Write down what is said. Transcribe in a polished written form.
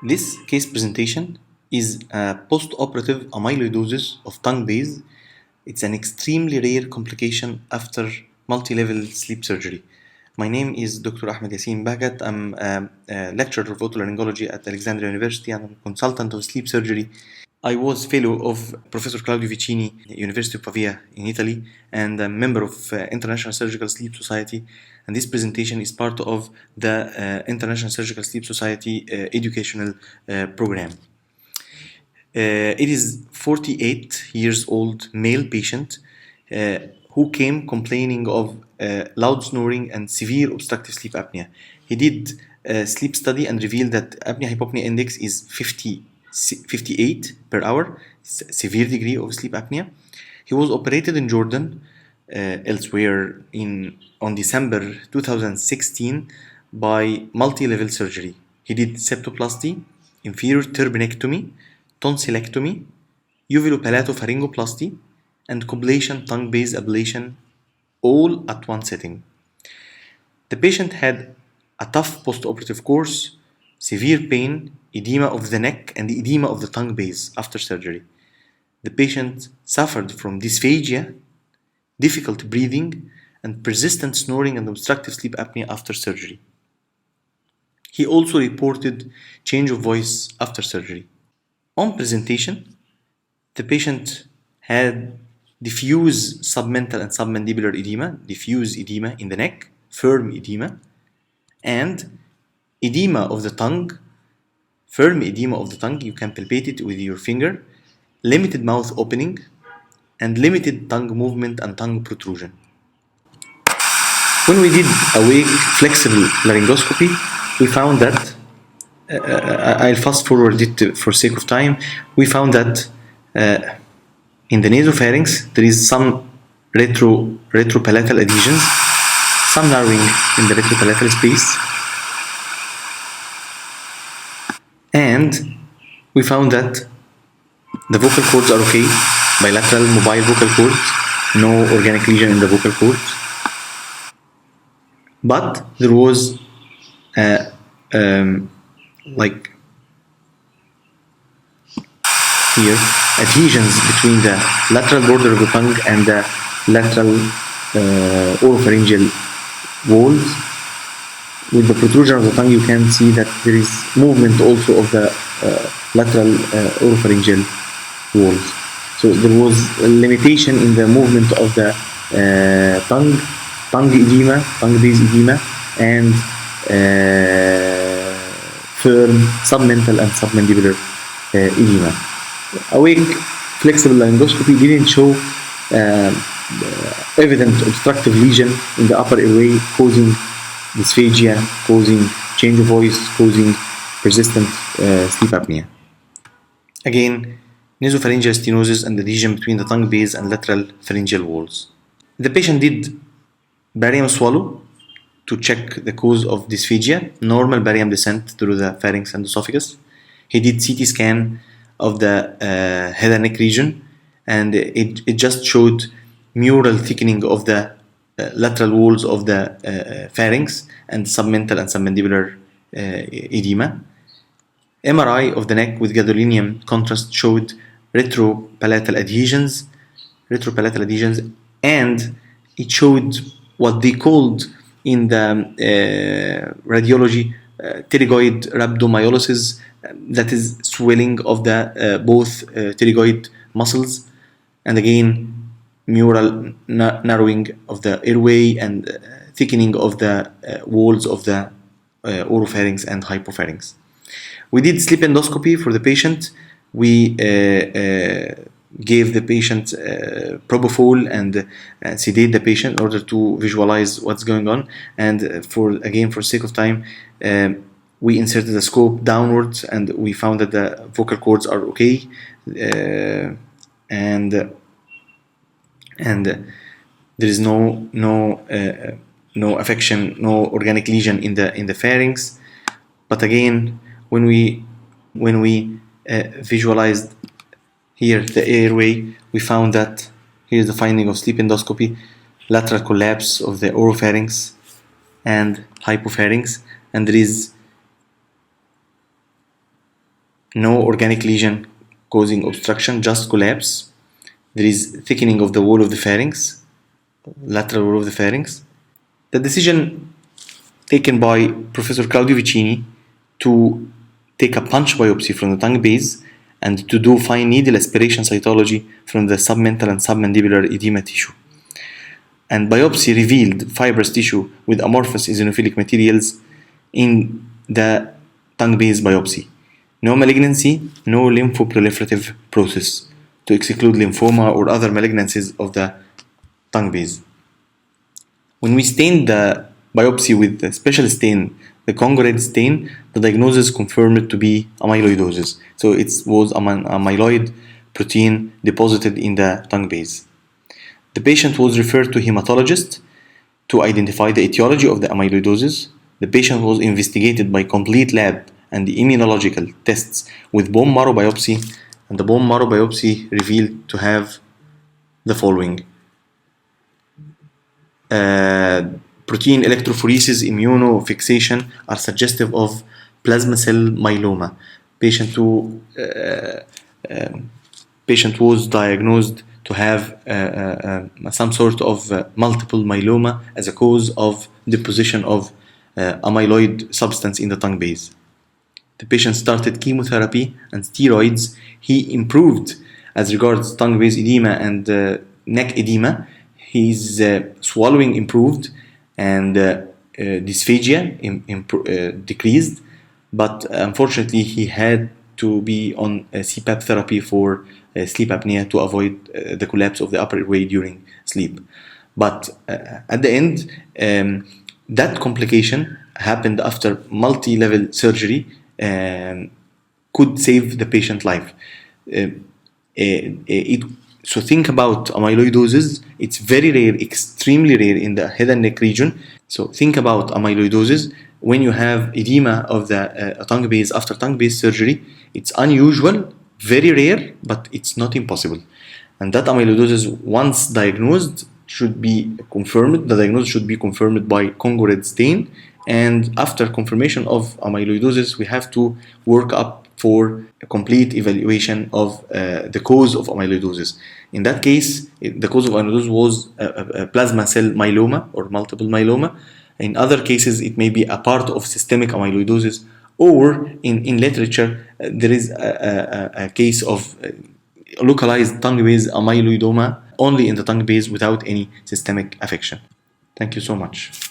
This case presentation is a postoperative amyloidosis of tongue base. It's an extremely rare complication after multi-level sleep surgery. My name is Dr. Ahmed Yassin Bagat. I'm a lecturer of otolaryngology at Alexandria University and I'm a consultant of sleep surgery. I was fellow of Professor Claudio Vicini, University of Pavia in Italy, and a member of International Surgical Sleep Society. And this presentation is part of the International Surgical Sleep Society educational program. It is 48 years old male patient who came complaining of loud snoring and severe obstructive sleep apnea. He did a sleep study and revealed that apnea-hypopnea index is 58 per hour, severe degree of sleep apnea. He was operated in Jordan, elsewhere on December 2016 by multi-level surgery. He did septoplasty, inferior turbinectomy, tonsillectomy, uvulopalatopharyngoplasty, and coblation tongue base ablation, all at one setting. The patient had a tough postoperative course, severe pain, edema of the neck, and edema of the tongue base after surgery. The patient suffered from dysphagia, difficult breathing, and persistent snoring and obstructive sleep apnea after surgery. He also reported change of voice after surgery. On presentation, the patient had diffuse submental and submandibular edema, diffuse edema in the neck, firm edema, and edema of the tongue, firm edema of the tongue, you can palpate it with your finger, limited mouth opening, and limited tongue movement and tongue protrusion. When we did awake flexible laryngoscopy, we found that, I'll fast forward it for sake of time, we found that in the nasopharynx there is some retropalatal adhesions, some narrowing in the retropalatal space, and we found that the vocal cords are okay, bilateral mobile vocal cords, no organic lesion in the vocal cords, but there was like here adhesions between the lateral border of the tongue and the lateral oropharyngeal walls. With the protrusion of the tongue, you can see that there is movement also of the lateral oropharyngeal walls. So there was a limitation in the movement of the tongue edema, tongue base edema, and firm submental and submandibular edema. Awake flexible laryngoscopy didn't show evident obstructive lesion in the upper airway causing dysphagia, causing change of voice, causing persistent sleep apnea. Again, nasopharyngeal stenosis and adhesion between the tongue base and lateral pharyngeal walls. The patient did barium swallow to check the cause of dysphagia, normal barium descent through the pharynx and esophagus. He did CT scan of the head and neck region, and it just showed mural thickening of the lateral walls of the pharynx and submental and submandibular edema. MRI of the neck with gadolinium contrast showed retropalatal adhesions, and it showed what they called in the radiology pterygoid rhabdomyolysis, that is swelling of the both pterygoid muscles, and again mural narrowing of the airway and thickening of the walls of the oropharynx and hypopharynx. We did sleep endoscopy for the patient. We gave the patient propofol and sedate the patient in order to visualize what's going on. And for sake of time, we inserted the scope downwards, and we found that the vocal cords are okay, and there is no affection, no organic lesion in the pharynx. But again, when we visualized here the airway, we found that here's the finding of sleep endoscopy: lateral collapse of the oropharynx and hypopharynx, and there is No organic lesion causing obstruction, just collapse. There is thickening of the wall of the pharynx, lateral wall of the pharynx. The decision taken by Professor Claudio Vicini to take a punch biopsy from the tongue base and to do fine needle aspiration cytology from the submental and submandibular edema tissue. And biopsy revealed fibrous tissue with amorphous eosinophilic materials in the tongue base biopsy. No malignancy, no lymphoproliferative process to exclude lymphoma or other malignancies of the tongue base. When we stained the biopsy with the special stain, the Congo red stain, the diagnosis confirmed to be amyloidosis. So it was amyloid protein deposited in the tongue base. The patient was referred to hematologist to identify the etiology of the amyloidosis. The patient was investigated by complete lab and the immunological tests with bone marrow biopsy, and the bone marrow biopsy revealed to have the following. Protein electrophoresis immunofixation are suggestive of plasma cell myeloma. Patient was diagnosed to have some sort of multiple myeloma as a cause of deposition of amyloid substance in the tongue base. The patient started chemotherapy and steroids. He improved as regards tongue base edema and neck edema. His swallowing improved and dysphagia decreased, but unfortunately he had to be on CPAP therapy for sleep apnea to avoid the collapse of the upper airway during sleep. But at the end, that complication happened after multi-level surgery could save the patient life. So think about amyloidosis. It's very rare, extremely rare in the head and neck region. So think about amyloidosis when you have edema of the tongue base after tongue base surgery. It's unusual, very rare, but it's not impossible. And that amyloidosis, once diagnosed, should be confirmed. The diagnosis should be confirmed by Congo red stain. And after confirmation of amyloidosis, we have to work up for a complete evaluation of the cause of amyloidosis. In that case, the cause of amyloidosis was a plasma cell myeloma or multiple myeloma. In other cases, it may be a part of systemic amyloidosis, or in literature, there is a case of localized tongue base amyloidoma only in the tongue base without any systemic affection. Thank you so much.